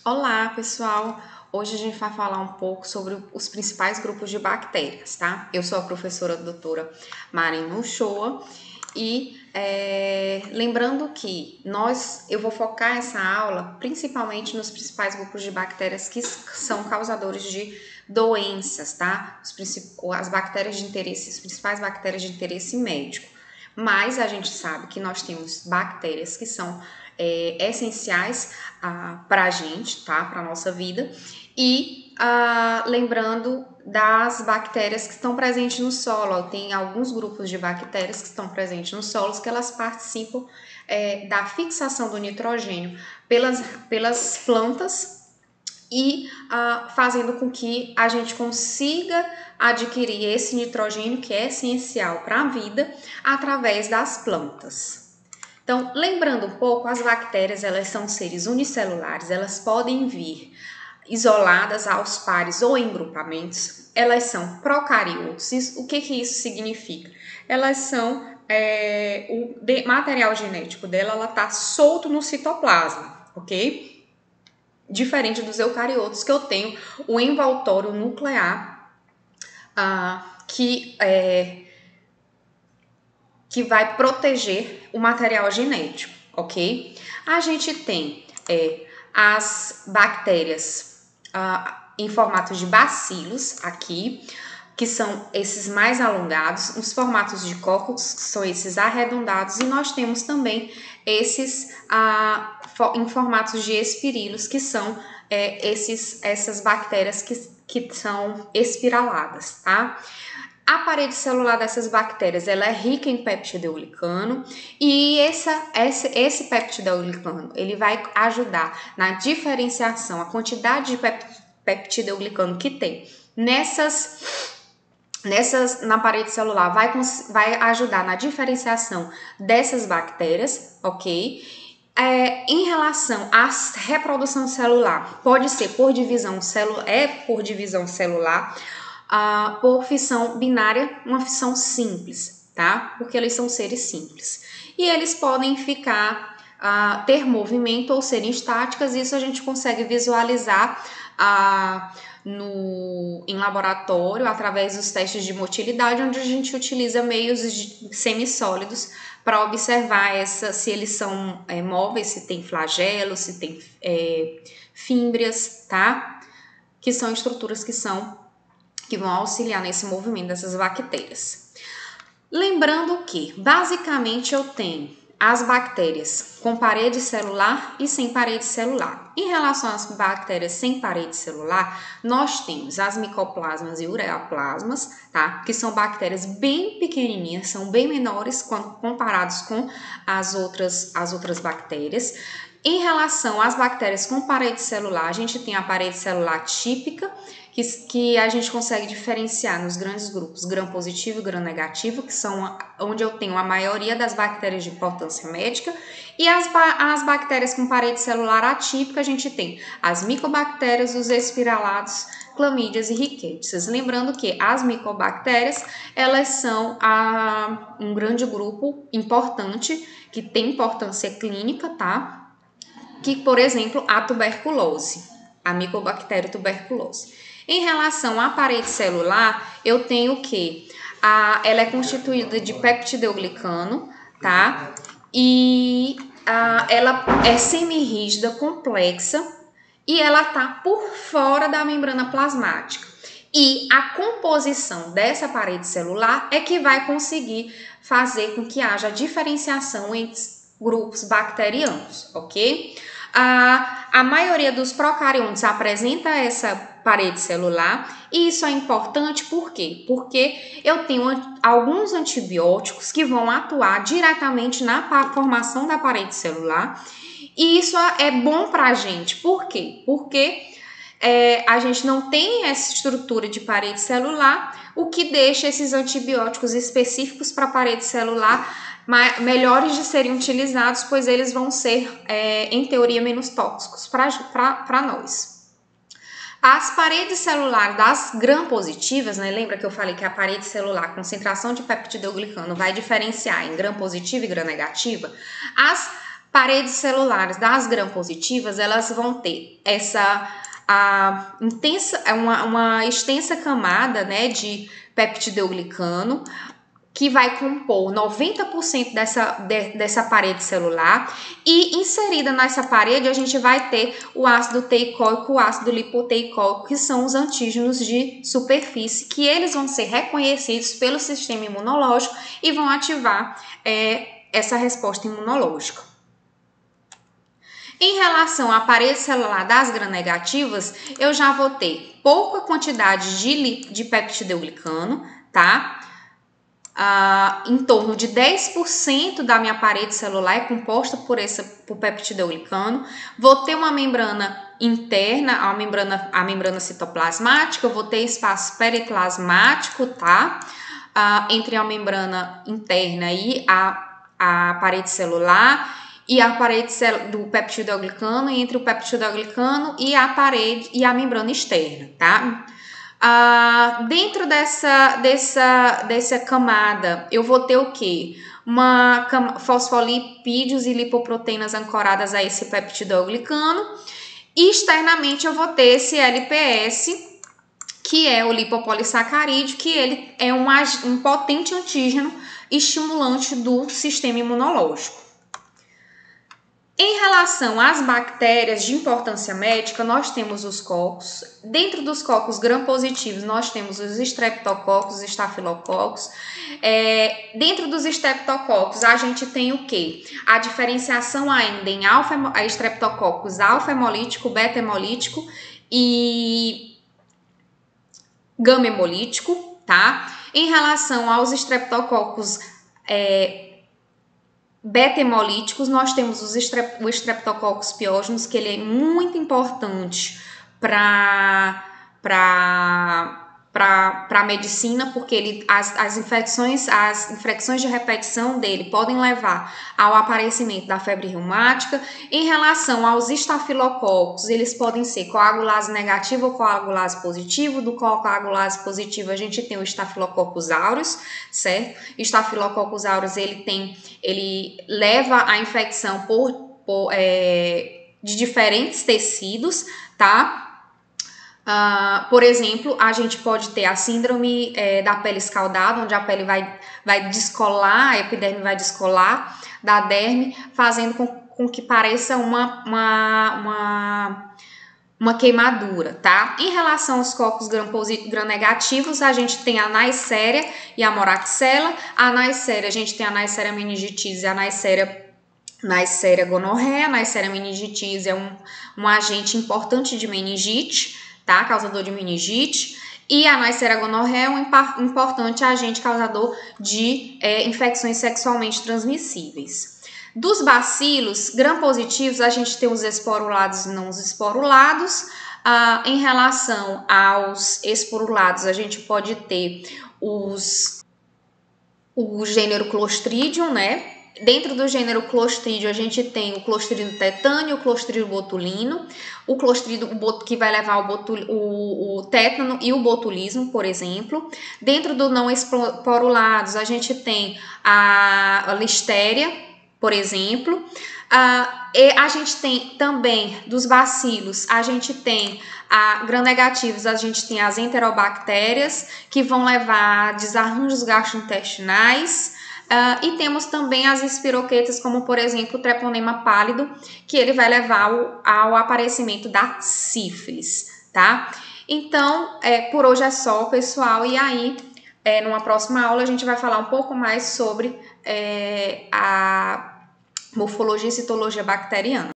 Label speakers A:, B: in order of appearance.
A: Olá, pessoal! Hoje a gente vai falar um pouco sobre os principais grupos de bactérias, tá? Eu sou a professora doutora Marina Uchoa e lembrando que eu vou focar essa aula principalmente nos principais grupos de bactérias que são causadores de doenças, tá? As bactérias de interesse, as principais bactérias de interesse médico. Mas a gente sabe que nós temos bactérias que são essenciais para a gente, tá? Para a nossa vida. E lembrando das bactérias que estão presentes no solo. Tem alguns grupos de bactérias que estão presentes nos solos que elas participam da fixação do nitrogênio pelas plantas e fazendo com que a gente consiga adquirir esse nitrogênio que é essencial para a vida através das plantas. Então, lembrando um pouco, as bactérias elas são seres unicelulares, elas podem vir isoladas aos pares ou em grupamentos, elas são procariotos. O que isso significa? Elas são, o material genético dela ela está solto no citoplasma, ok? Diferente dos eucariotos, que eu tenho o envoltório nuclear que vai proteger o material genético, ok? A gente tem as bactérias em formato de bacilos aqui, que são esses mais alongados, os formatos de cocos, que são esses arredondados, e nós temos também esses em formatos de espirilos, que são essas bactérias que são espiraladas, tá? A parede celular dessas bactérias ela é rica em peptidoglicano e esse peptidoglicano ele vai ajudar na diferenciação, a quantidade de peptidoglicano que tem na parede celular vai ajudar na diferenciação dessas bactérias, ok? Em relação à reprodução celular, pode ser por divisão celular, por fissão binária, uma fissão simples, tá? Porque eles são seres simples. E eles podem ter movimento ou serem estáticas, isso a gente consegue visualizar em laboratório, através dos testes de motilidade, onde a gente utiliza meios semissólidos para observar se eles são móveis, se tem flagelos, se tem fímbrias, tá? Que são estruturas que vão auxiliar nesse movimento dessas bactérias. Lembrando que, basicamente, eu tenho as bactérias com parede celular e sem parede celular. Em relação às bactérias sem parede celular, nós temos as micoplasmas e ureaplasmas, tá? Que são bactérias bem pequenininhas, são bem menores quando comparados com as outras bactérias. Em relação às bactérias com parede celular, a gente tem a parede celular típica, que a gente consegue diferenciar nos grandes grupos gram-positivo e gram-negativo, que são onde eu tenho a maioria das bactérias de importância médica, e as bactérias com parede celular atípica, a gente tem as micobactérias, os espiralados, clamídias e riquéticas. Lembrando que as micobactérias, elas são um grande grupo importante, que tem importância clínica, tá? Que, por exemplo, a tuberculose, a micobactéria tuberculose. Em relação à parede celular, eu tenho que ela é constituída de peptidoglicano, tá? E ela é semirrígida, complexa, e ela tá por fora da membrana plasmática. E a composição dessa parede celular é que vai conseguir fazer com que haja diferenciação entre grupos bacterianos, ok? A maioria dos procariontes apresenta essa parede celular e isso é importante por quê? Porque eu tenho alguns antibióticos que vão atuar diretamente na formação da parede celular e isso é bom para a gente. Por quê? Porque a gente não tem essa estrutura de parede celular, o que deixa esses antibióticos específicos para a parede celular melhores de serem utilizados, pois eles vão ser, em teoria, menos tóxicos para nós. As paredes celulares das gram-positivas, né? Lembra que eu falei que a parede celular, a concentração de peptidoglicano vai diferenciar em gram-positiva e gram-negativa? As paredes celulares das gram-positivas, elas vão ter uma extensa camada, né, de peptidoglicano, que vai compor 90% dessa parede celular, e inserida nessa parede a gente vai ter o ácido teicoico, o ácido lipoteicoico, que são os antígenos de superfície, que eles vão ser reconhecidos pelo sistema imunológico e vão ativar essa resposta imunológica. Em relação à parede celular das gram-negativas, eu já vou ter pouca quantidade de peptidoglicano, tá? Em torno de 10% da minha parede celular é composta por peptidoglicano. Vou ter uma membrana interna, a membrana citoplasmática, eu vou ter espaço periplasmático, tá? Entre a membrana interna e a parede celular, e a parede do peptidoglicano, e entre o peptidoglicano e a parede e a membrana externa, tá? Dentro dessa camada, eu vou ter o quê? Fosfolipídios e lipoproteínas ancoradas a esse peptidoglicano. E externamente eu vou ter esse LPS, que é o lipopolissacarídeo, que ele é um potente antígeno estimulante do sistema imunológico. Em relação às bactérias de importância médica, nós temos os cocos. Dentro dos cocos gram-positivos, nós temos os estreptococos, os estafilococos. Dentro dos estreptococos, a gente tem o quê? A diferenciação ainda em estreptococos alfa-hemolítico, beta-hemolítico e gama-hemolítico, tá? Em relação aos estreptococos beta-hemolíticos, nós temos o Streptococcus pyogenes, que ele é muito importante para a medicina, porque as infecções de repetição dele podem levar ao aparecimento da febre reumática. Em relação aos estafilococos, eles podem ser coagulase negativo ou coagulase positivo. Do coagulase positivo a gente tem o Staphylococcus aureus, certo? O Staphylococcus aureus ele leva a infecção de diferentes tecidos, tá? Por exemplo, a gente pode ter a síndrome da pele escaldada, onde a pele vai descolar, a epiderme vai descolar da derme, fazendo com que pareça uma queimadura, tá? Em relação aos cocos gram-negativos, a gente tem a Neisseria e a Moraxella. A Neisseria, a gente tem a Neisseria meningitidis e a Neisseria gonorreia. A Neisseria meningitidis é um agente importante de meningite, tá? Causador de meningite. E a Neisseria gonorreia é um importante agente causador de infecções sexualmente transmissíveis. Dos bacilos gram-positivos, a gente tem os esporulados e não os esporulados. Em relação aos esporulados, a gente pode ter o gênero Clostridium, né? Dentro do gênero Clostridium, a gente tem o Clostridium tetani, o Clostridium botulino, o Clostridium que vai levar o tétano e o botulismo, por exemplo. Dentro do não esporulados, a gente tem a Listéria, por exemplo. A gente tem também dos bacilos, a gente tem gram-negativos, a gente tem as enterobactérias, que vão levar a desarranjos gastrointestinais. E temos também as espiroquetas, como por exemplo o treponema pálido, que ele vai levar ao aparecimento da sífilis, tá? Então, por hoje é só, pessoal, e aí numa próxima aula a gente vai falar um pouco mais sobre a morfologia e citologia bacteriana.